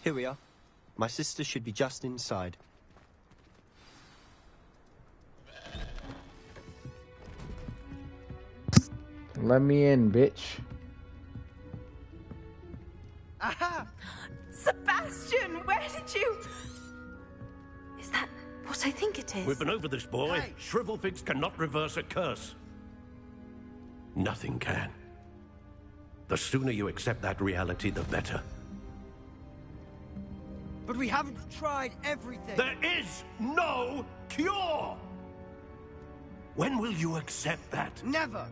Here we are. My sister should be just inside. Let me in, bitch. Aha! Sebastian, where did you... Is that what I think it is? We've been over this, boy. Hey. Shrivelfigs cannot reverse a curse. Nothing can. The sooner you accept that reality, the better. But we haven't tried everything. There is no cure! When will you accept that? Never.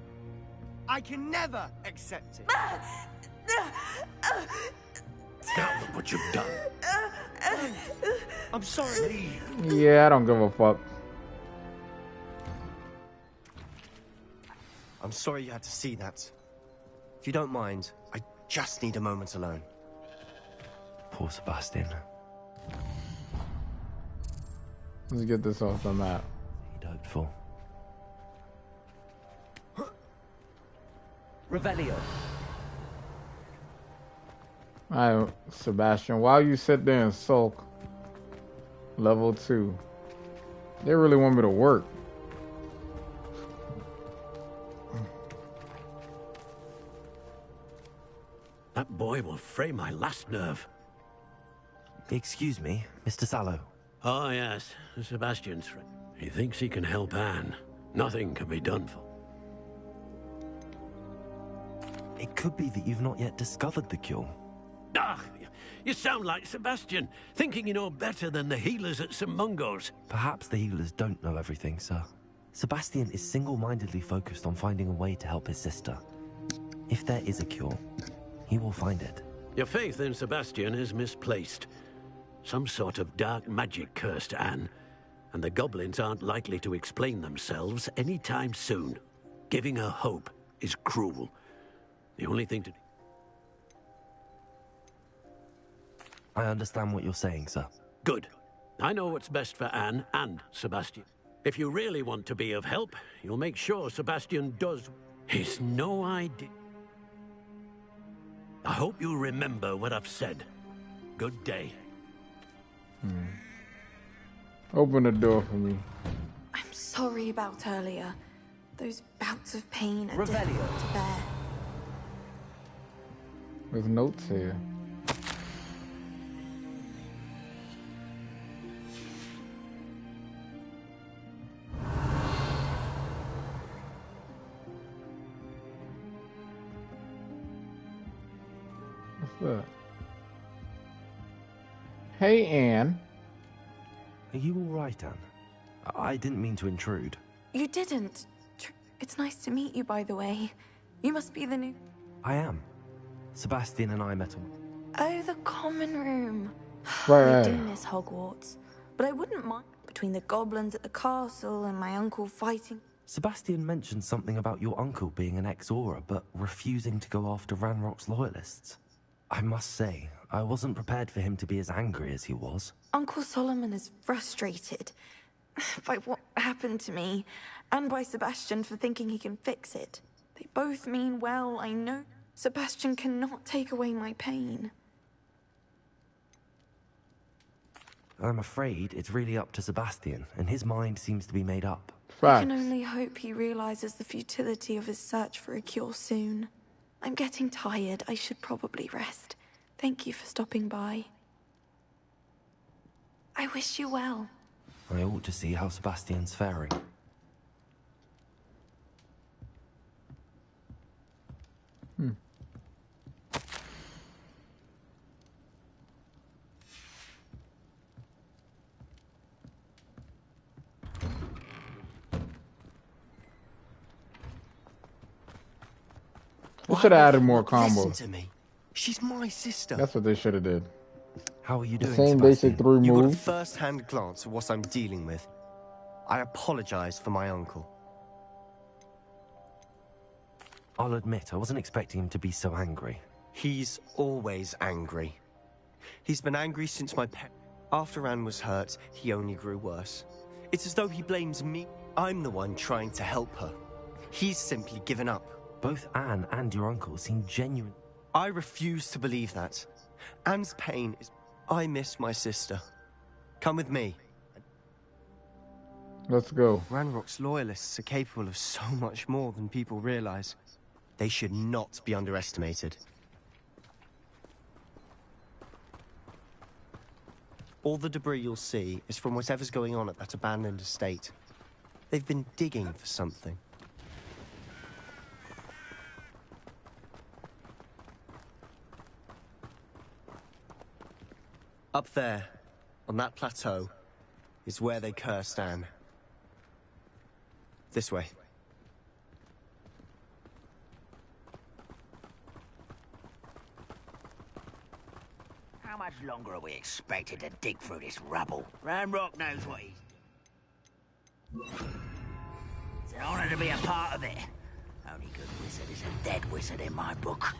I can never accept it. Now look what you've done. I'm sorry. Yeah, I don't give a fuck. I'm sorry you had to see that. If you don't mind, I just need a moment alone. Poor Sebastian. Let's get this off the map. He'd hoped for. Revelio. Alright, Sebastian, while you sit there and sulk, level 2. They really want me to work. That boy will fray my last nerve. Excuse me, Mr. Sallow. Oh, yes, Sebastian's friend. He thinks he can help Anne. Nothing can be done for. It could be that you've not yet discovered the cure. Ah, you sound like Sebastian, thinking you know better than the healers at St. Mungo's. Perhaps the healers don't know everything, sir. Sebastian is single-mindedly focused on finding a way to help his sister. If there is a cure, he will find it. Your faith in Sebastian is misplaced. Some sort of dark magic cursed Anne, and the goblins aren't likely to explain themselves anytime soon. Giving her hope is cruel. The only thing to do... I understand what you're saying, sir. Good. I know what's best for Anne and Sebastian. If you really want to be of help, you'll make sure Sebastian does. He's no idea. I hope you remember what I've said. Good day. Open the door for me. I'm sorry about earlier. Those bouts of pain are Revelio. difficult to bear. There's notes here. What's that? Hey, Anne. Are you all right, Anne? I didn't mean to intrude. You didn't. It's nice to meet you, by the way. You must be the new... I am. Sebastian and I met him. Oh, the common room. Right. I do miss Hogwarts. But I wouldn't mind between the goblins at the castle and my uncle fighting. Sebastian mentioned something about your uncle being an ex-Auror, but refusing to go after Ranrock's loyalists. I must say, I wasn't prepared for him to be as angry as he was. Uncle Solomon is frustrated by what happened to me, and by Sebastian for thinking he can fix it. They both mean well, I know. Sebastian cannot take away my pain. I'm afraid it's really up to Sebastian, and his mind seems to be made up. I Facts. can only hope he realizes the futility of his search for a cure soon. I'm getting tired. I should probably rest. Thank you for stopping by. I wish you well. I ought to see how Sebastian's faring. They should have added more Listen combos. to me. She's my sister. That's what they should have did. How are you The doing, same Sebastian? basic 3 You got a moves. first-hand glance at what I'm dealing with. I apologize for my uncle. I'll admit, I wasn't expecting him to be so angry. He's always angry. He's been angry since my pet. After Anne was hurt, he only grew worse. It's as though he blames me. I'm the one trying to help her. He's simply given up. Both Anne and your uncle seem genuine. I refuse to believe that. Anne's pain is... I miss my sister. Come with me. Let's go. Ranrock's loyalists are capable of so much more than people realize. They should not be underestimated. All the debris you'll see is from whatever's going on at that abandoned estate. They've been digging for something. Up there, on that plateau, is where they cursed Anne. This way. How much longer are we expected to dig through this rubble? Ranrock knows what he's... It's an honor to be a part of it. Only good wizard is a dead wizard in my book.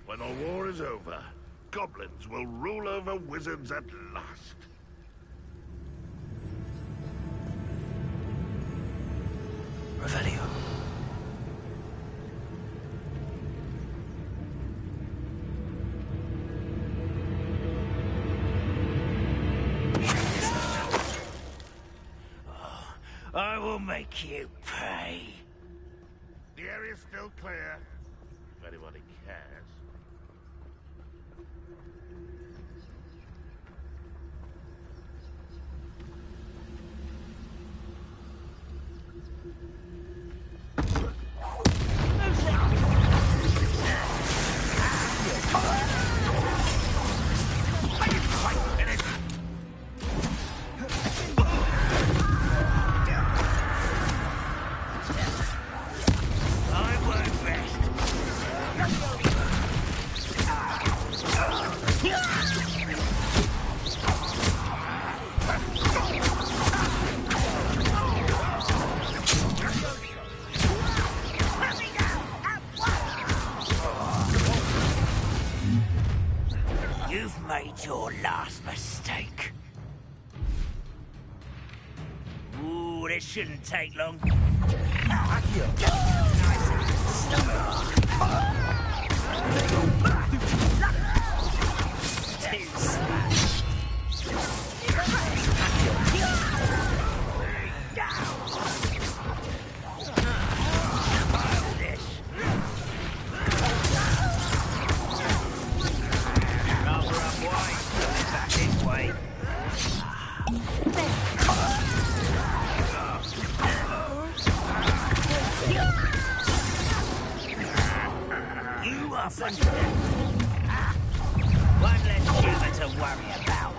When the war is over, goblins will rule over wizards at last. Revelio. I will make you pay. The area's still clear, if anybody cares. You've made your last mistake. Ooh, this shouldn't take long. One less human to worry about.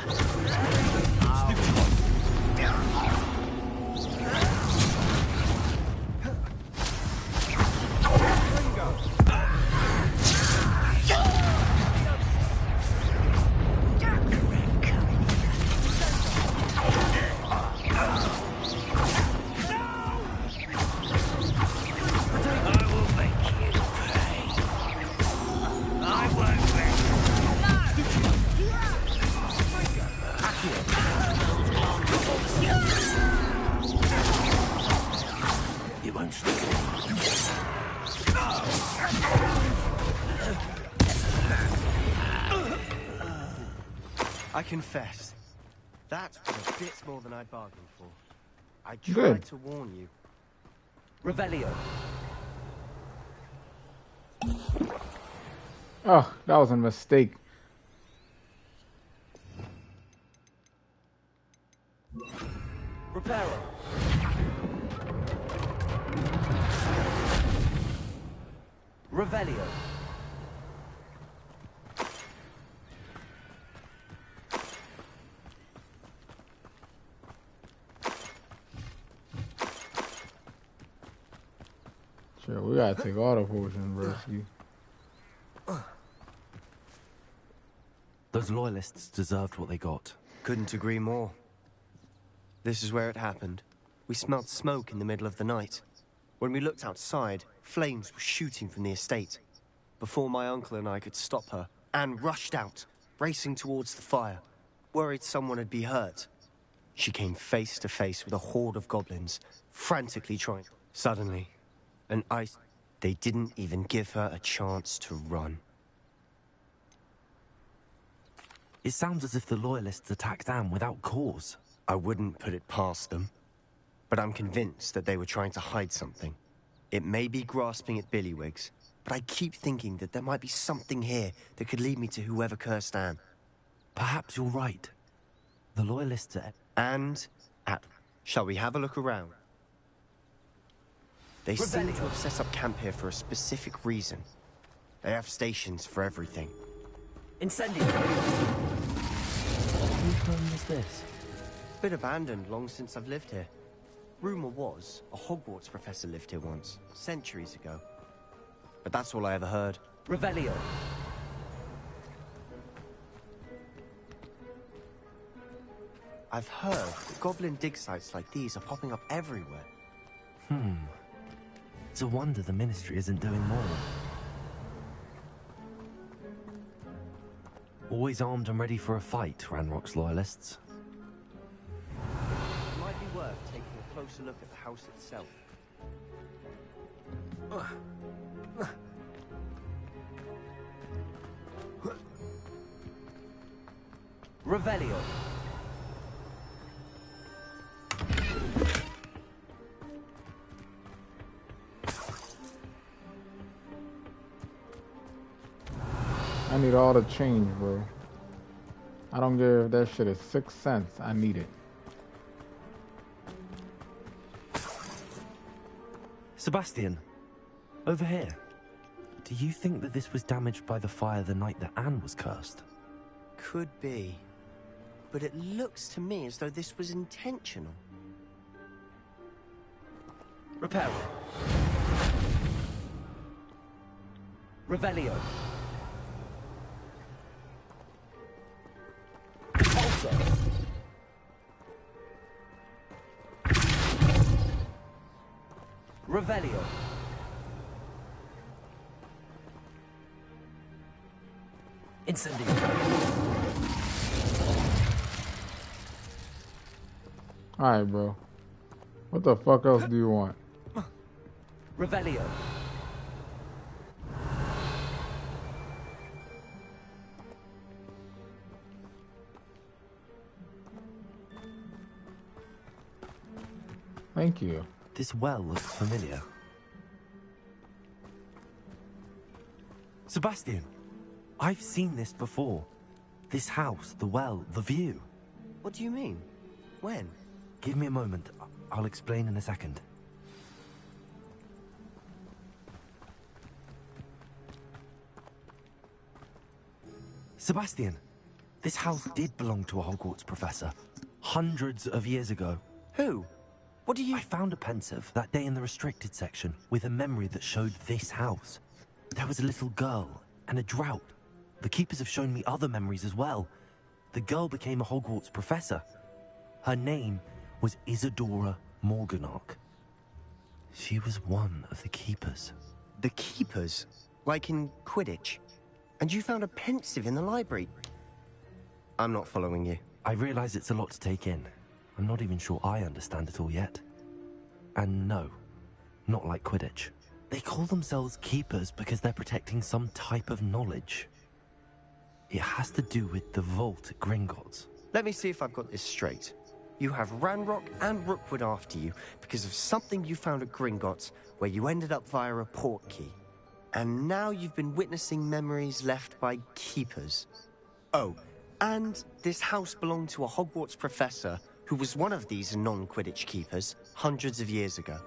I confess, that was a bit more than I'd bargained for. I tried Good. to warn you. Revelio. Oh, that was a mistake. Reparo. Revelio. Sure, we gotta take all the potions, Broski. Those loyalists deserved what they got. Couldn't agree more. This is where it happened. We smelled smoke in the middle of the night. When we looked outside, flames were shooting from the estate. Before my uncle and I could stop her, Anne rushed out, racing towards the fire, worried someone had been hurt. She came face to face with a horde of goblins, frantically trying. Suddenly, they didn't even give her a chance to run. It sounds as if the Loyalists attacked Anne without cause. I wouldn't put it past them, but I'm convinced that they were trying to hide something. It may be grasping at Billywigs, but I keep thinking that there might be something here that could lead me to whoever cursed Anne. Perhaps you're right. The Loyalists are... Shall we have a look around? They seem to have set up camp here for a specific reason. They have stations for everything. Incendio! Whose home is this? Been abandoned long since I've lived here. Rumor was a Hogwarts professor lived here once, centuries ago. But that's all I ever heard. Revelio. I've heard that goblin dig sites like these are popping up everywhere. It's a wonder the Ministry isn't doing more. Always armed and ready for a fight, Ranrock's Loyalists. It might be worth taking a closer look at the house itself. Revelio. I need all the change, bro. I don't give if that shit is 6 cents. I need it. Sebastian, over here. Do you think that this was damaged by the fire the night that Anne was cursed? Could be. But it looks to me as though this was intentional. Reparo. Revelio. Also. Revelio. Incendio. Alright, bro. What the fuck else do you want? Revelio. Thank you. This well looks familiar. Sebastian, I've seen this before. This house, the well, the view. What do you mean? When? Give me a moment. I'll explain in a second. Sebastian, this house did belong to a Hogwarts professor. Hundreds of years ago. Who? What do you... I found a pensive that day in the restricted section with a memory that showed this house. There was a little girl and a drought. The keepers have shown me other memories as well. The girl became a Hogwarts professor. Her name was Isadora Morganach. She was one of the keepers. The keepers? Like in Quidditch? And you found a pensive in the library? I'm not following you. I realize it's a lot to take in. I'm not even sure I understand it all yet. And no, not like Quidditch. They call themselves keepers because they're protecting some type of knowledge. It has to do with the vault at Gringotts. Let me see if I've got this straight. You have Ranrock and Rookwood after you because of something you found at Gringotts where you ended up via a port key. And now you've been witnessing memories left by keepers. Oh, and this house belonged to a Hogwarts professor who was one of these non-Quidditch keepers hundreds of years ago.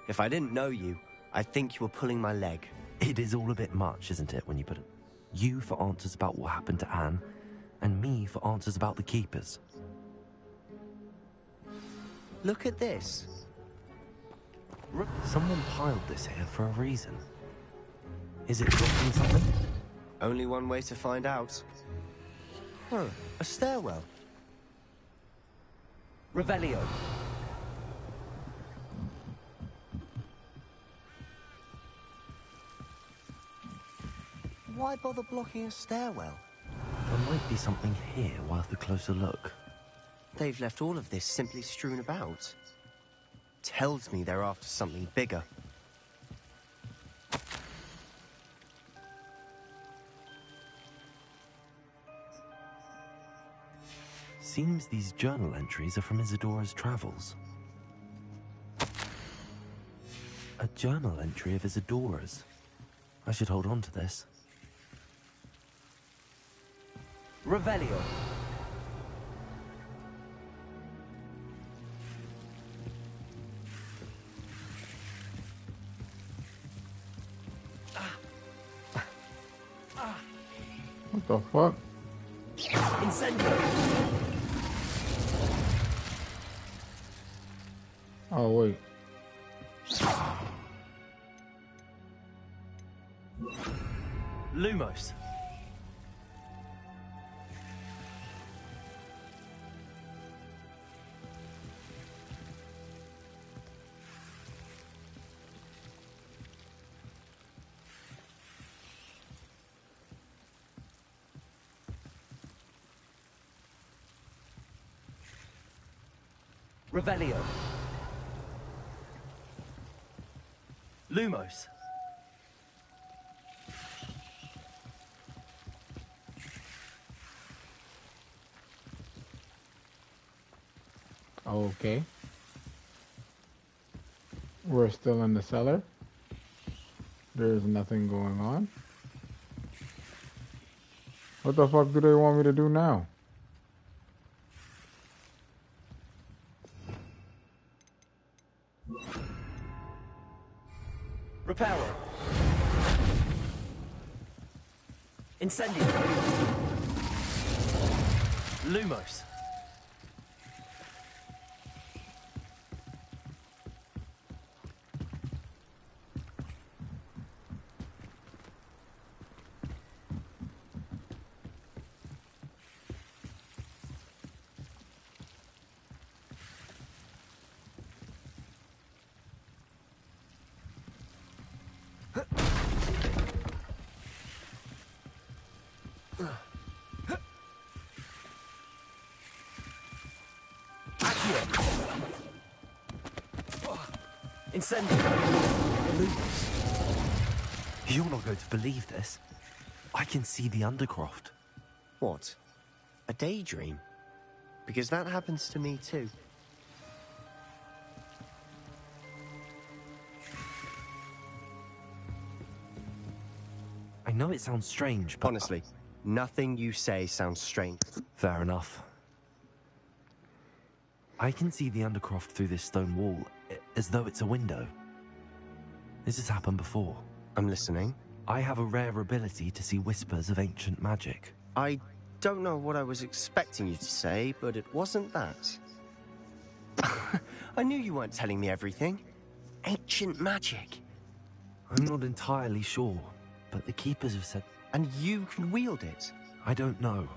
If I didn't know you, I'd think you were pulling my leg. It is all a bit much, isn't it, when you put it? You for answers about what happened to Anne, and me for answers about the keepers. Look at this. Someone piled this here for a reason. Is it blocking something? Only one way to find out. Oh, a stairwell. Revelio. Why bother blocking a stairwell? There might be something here worth a closer look. They've left all of this simply strewn about. Tells me they're after something bigger. Seems these journal entries are from Isadora's travels. A journal entry of Isadora's. I should hold on to this. Revelio. What the fuck? Incendio. Oh, wait. Lumos. Revelio. Lumos. Okay. We're still in the cellar. There's nothing going on. What the fuck do they want me to do now? Reparo. Incendio. Lumos. Incendio. You're not going to believe this. I can see the Undercroft. What? A daydream? Because that happens to me too. I know it sounds strange, but... Honestly, nothing you say sounds strange. Fair enough. I can see the Undercroft through this stone wall, as though it's a window. This has happened before. I'm listening. I have a rare ability to see whispers of ancient magic. I don't know what I was expecting you to say, but it wasn't that. I knew you weren't telling me everything. Ancient magic. I'm not entirely sure, but the Keepers have said... And you can wield it? I don't know,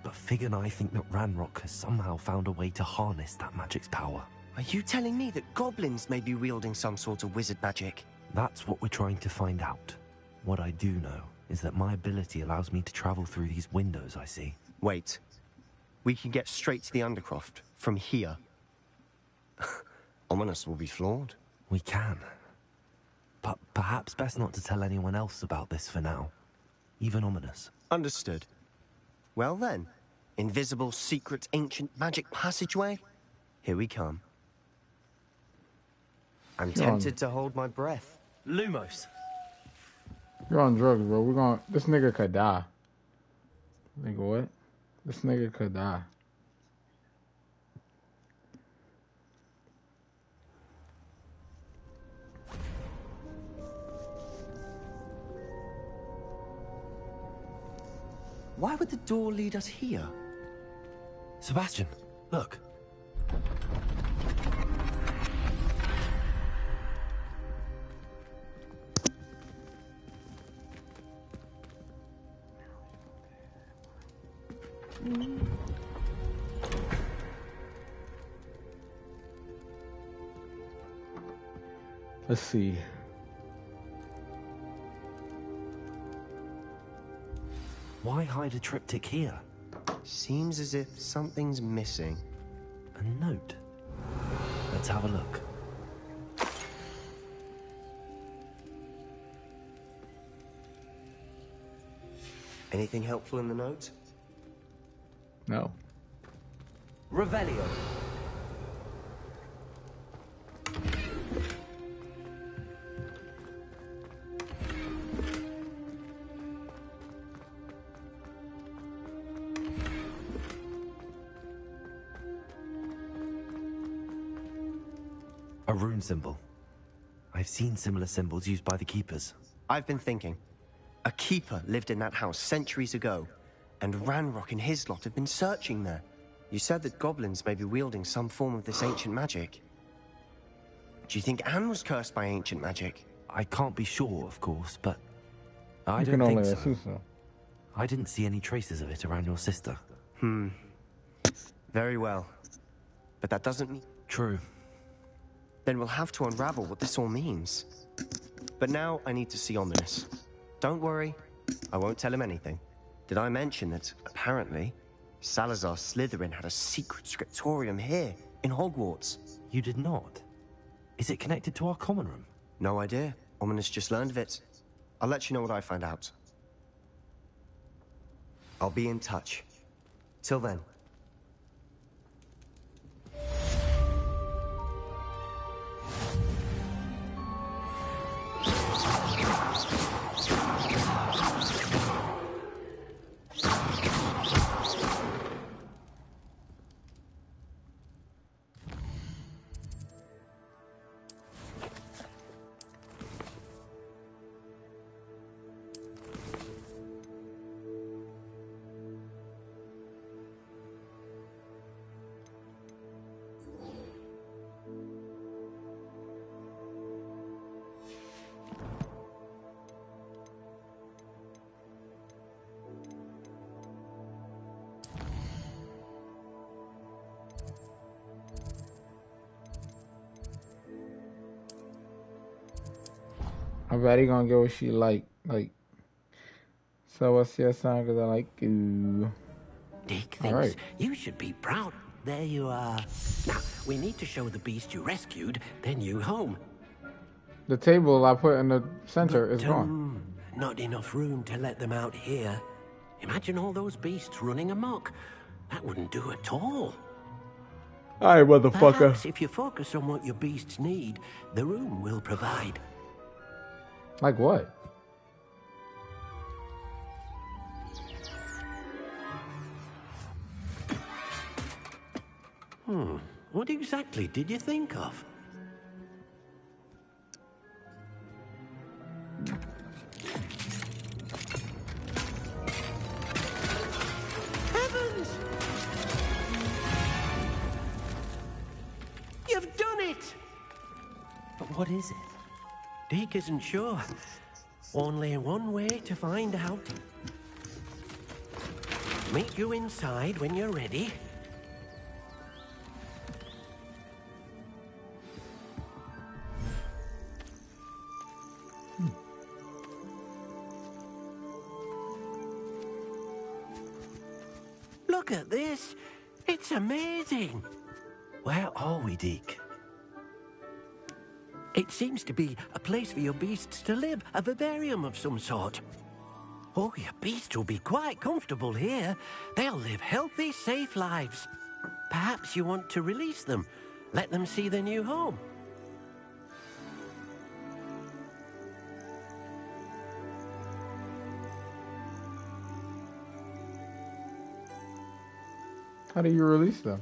but Fig and I think that Ranrock has somehow found a way to harness that magic's power. Are you telling me that goblins may be wielding some sort of wizard magic? That's what we're trying to find out. What I do know is that my ability allows me to travel through these windows I see. Wait. We can get straight to the Undercroft from here. Ominous will be flawed. We can. But perhaps best not to tell anyone else about this for now. Even Ominous. Understood. Well then, invisible, secret, ancient magic passageway? Here we come. I'm tempted to hold my breath. Lumos. You're on drugs, bro. This nigga could die. Nigga, what? This nigga could die. Why would the door lead us here? Sebastian, look. Let's see. Why hide a triptych here? Seems as if something's missing. A note. Let's have a look. Anything helpful in the note? No. Revelio. A rune symbol. I've seen similar symbols used by the keepers. I've been thinking. A keeper lived in that house centuries ago, and Ranrock and his lot have been searching there. You said that goblins may be wielding some form of this ancient magic. Do you think Anne was cursed by ancient magic? I can't be sure, of course, but I You don't can only think so. assume so. I didn't see any traces of it around your sister. Very well. But that doesn't mean... True. Then we'll have to unravel what this all means. But now I need to see Ominous. Don't worry, I won't tell him anything. Did I mention that, apparently, Salazar Slytherin had a secret scriptorium here, in Hogwarts? You did not? Is it connected to our common room? No idea. Ominous just learned of it. I'll let you know what I find out. I'll be in touch. Till then. I bet he gonna get what she like. So what's your sign? Cause I like you. Dick All thinks right. you should be proud. There you are. Now, we need to show the beast you rescued their new home. The table I put in the center is But, gone. not enough room to let them out here. Imagine all those beasts running amok. That wouldn't do at all. Alright, motherfucker. Perhaps if you focus on what your beasts need, the room will provide. Like what? What exactly did you think of? Heavens! You've done it! But what is it? Deke isn't sure. Only one way to find out. Meet you inside when you're ready. Look at this. It's amazing. Where are we, Deke? It seems to be a place for your beasts to live, a vivarium of some sort. Oh, your beasts will be quite comfortable here. They'll live healthy, safe lives. Perhaps you want to release them, let them see their new home. How do you release them?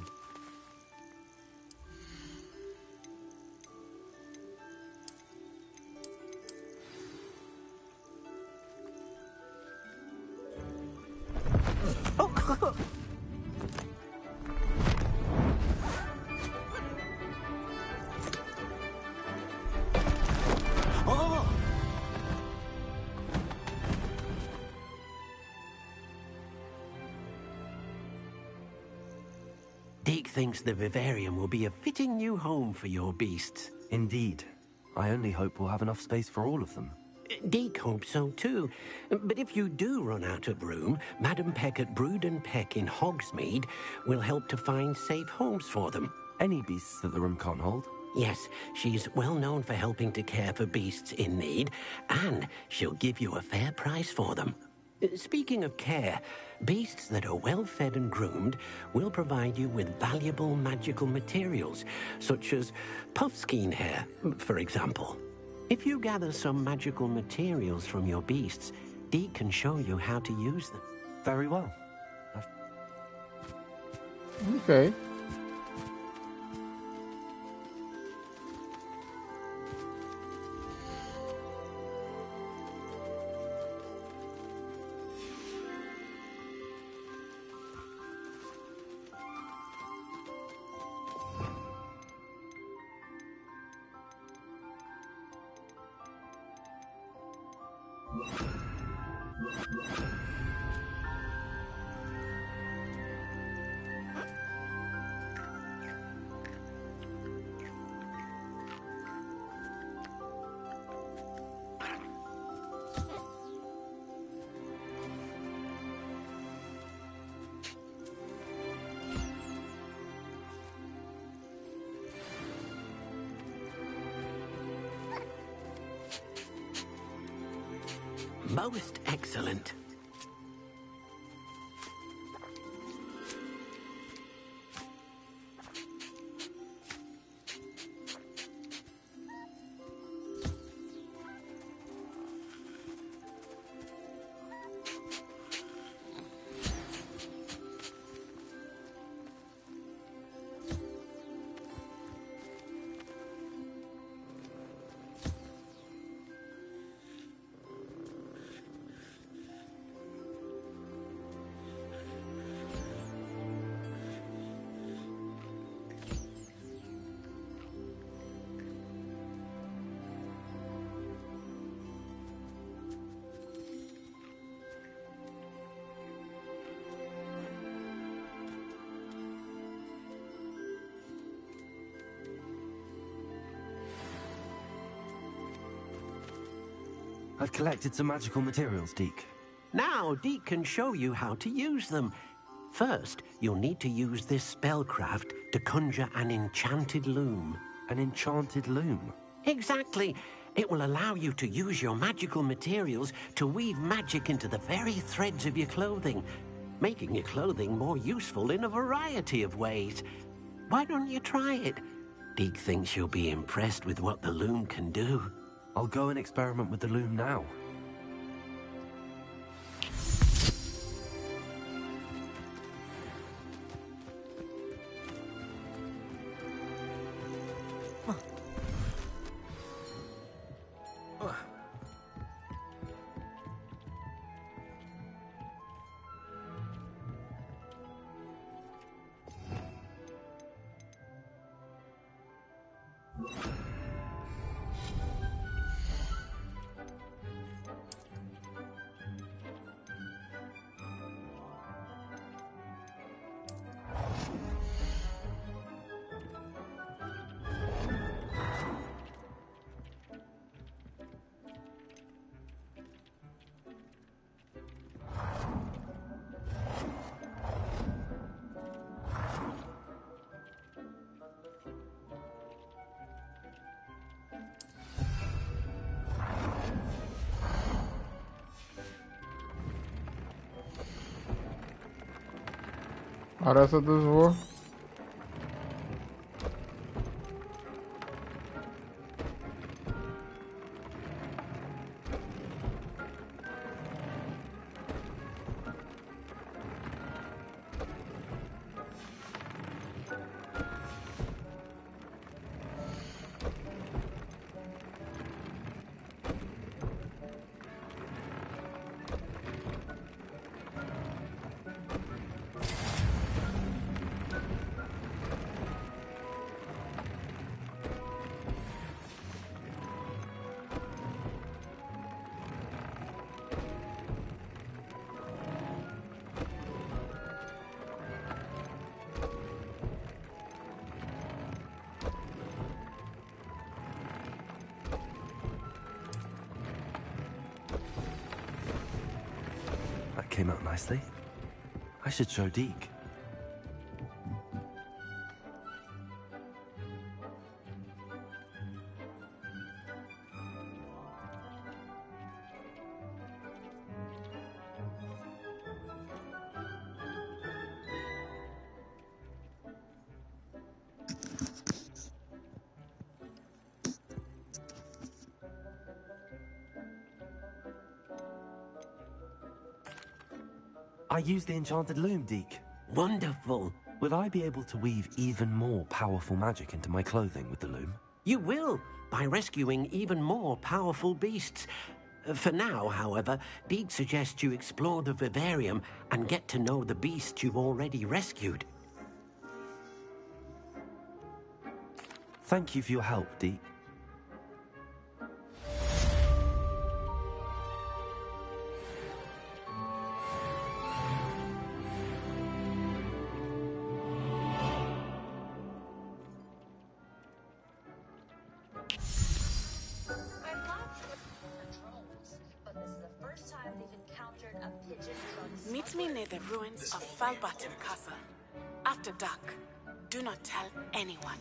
Deke thinks the vivarium will be a fitting new home for your beasts. Indeed. I only hope we'll have enough space for all of them. Deke hopes so too. But if you do run out of room, Madam Peck at Brood and Peck in Hogsmeade will help to find safe homes for them. Any beasts that the room can't hold? Yes, she's well known for helping to care for beasts in need, and she'll give you a fair price for them. Speaking of care, beasts that are well fed and groomed will provide you with valuable magical materials, such as puffskein hair, for example. If you gather some magical materials from your beasts, Deke can show you how to use them. Very well. Okay. Most excellent. I've collected some magical materials, Deke. Now, Deke can show you how to use them. First, you'll need to use this spellcraft to conjure an enchanted loom. An enchanted loom? Exactly. It will allow you to use your magical materials to weave magic into the very threads of your clothing, making your clothing more useful in a variety of ways. Why don't you try it? Deke thinks you'll be impressed with what the loom can do. I'll go and experiment with the loom now. Oh, that's what this is for? came out nicely. I should show Deke. I used the enchanted loom, Deke. Wonderful. Will I be able to weave even more powerful magic into my clothing with the loom? You will, by rescuing even more powerful beasts. For now, however, Deke suggests you explore the vivarium and get to know the beasts you've already rescued. Thank you for your help, Deke. Meet me near the ruins of Falbatten Castle. After dark. Do not tell anyone.